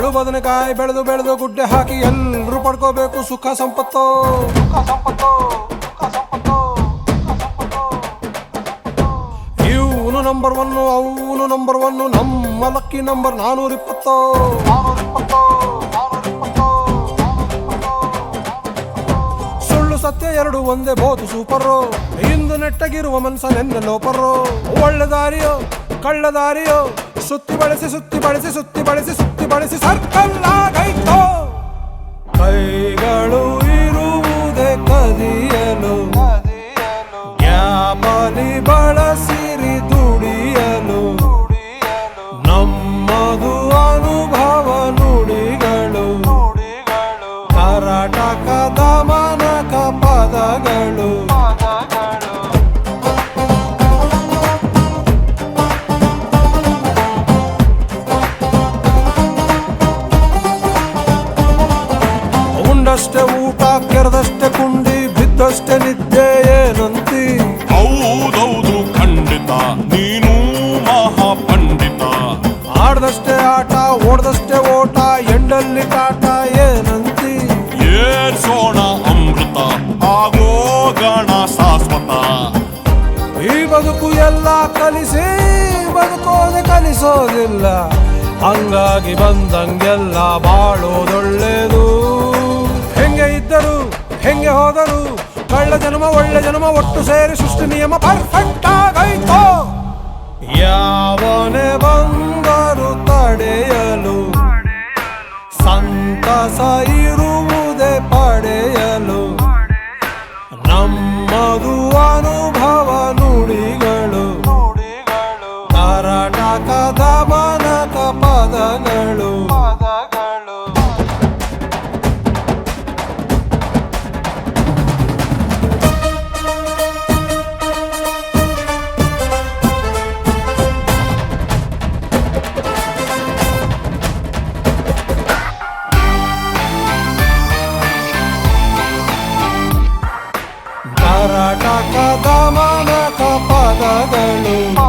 ಕಾಳು ಬದನೆಕಾಯಿ ಬೆಳೆದು ಬೆಳೆದು ಗುಡ್ಡೆ ಹಾಕಿ ಎಲ್ರು ಪಡ್ಕೋಬೇಕು ಸುಖ ಸಂಪತ್ತು. ಇವನು ನಂಬರ್ 1 ಅವನು ನಂಬರ್ 1 ನಮ್ಮ ಲಕ್ಕಿ ನಂಬರ್ 420. ಸುಳ್ಳು ಸತ್ಯ ಎರಡು ಒಂದೇ ಬೋದು ಸೂಪರು. ಇಂದು ನೆಟ್ಟಗಿರುವ ಮನಸ್ಸ ನೆನ್ನೆ ಲೋಪರು. ಒಳ್ಳೆ ದಾರಿಯೋ ಕಳ್ಳ ದಾರಿಯೋ ಸುತ್ತಿ ಬಳಸಿ ಸುತ್ತಿ ಬಳಸಿ ಸುತ್ತಿ ಬಳಸಿ ಸುತ್ತಿ ಬಳಸಿ ಸರ್ಕಲ್ ಆಗೈತೋ. ಕೈಗಳು ಇರುವುದೇ ಕದಿಯಲು, ಜ್ಞಾಪಲಿ ಬಳಸಿರಿ ದುಡಿಯಲು. ನಮ್ಮದು ಅನುಭವ ನುಡಿಗಳು, ಕರಾಟಕದ ಮನಕ ಪದಗಳು. ಉಂಡಷ್ಟೇ ಊಟ ಕೆರೆದಷ್ಟೇ ಕುಂಡಿ ಬಿದ್ದಷ್ಟೇ ನಿದ್ದೆ ಏನಂತಿ. ಹೌದೌದು ಖಂಡಿತ ನೀನು ಮಹಾಪಂಡಿತ. ಆಡ್ದಷ್ಟೇ ಆಟ ಓಡ್ದಷ್ಟೇ ಓಟ ಎಂಡಲ್ಲಿ ಕಾಟ ಏನಂತಿ. ಏರ್ಸೋಣ ಅಮೃತ ಆಗೋಗಣ ಶಾಶ್ವತ. ಈ ಬದುಕು ಎಲ್ಲ ಕಲಿಸಿ ಬದುಕೋದೆ ಕಲಿಸೋದಿಲ್ಲ. ಹಂಗಾಗಿ ಬಂದಂಗೆಲ್ಲ ಬಾಳೋದೊಳ್ಳೇದು. ಹೆಂಗೆ ಇದ್ದರು ಹೆಂಗೆ ಹೋದರು ಕಳ್ಳ ಜನ್ಮ ಒಳ್ಳೆ ಜನ್ಮ ಒಟ್ಟು ಸೇರಿ ಸೃಷ್ಟಿ ನಿಯಮ ಪರ್ಫೆಕ್ಟ್ ಆಗೈತೋ. ಯಾವನೇ ಬಂದರು ತಡೆಯಲು, ಸಂತಸ ಇರುವುದೇ ಪಡೆಯಲು. ನಮ್ಮದು ಅನುಭವ ನುಡಿಗಳು, ಕರಾಟಕದ ಮನಕ ಪದಗಳು. ಕರಾಟಕದ ಮನಕ ಪದಗಳು.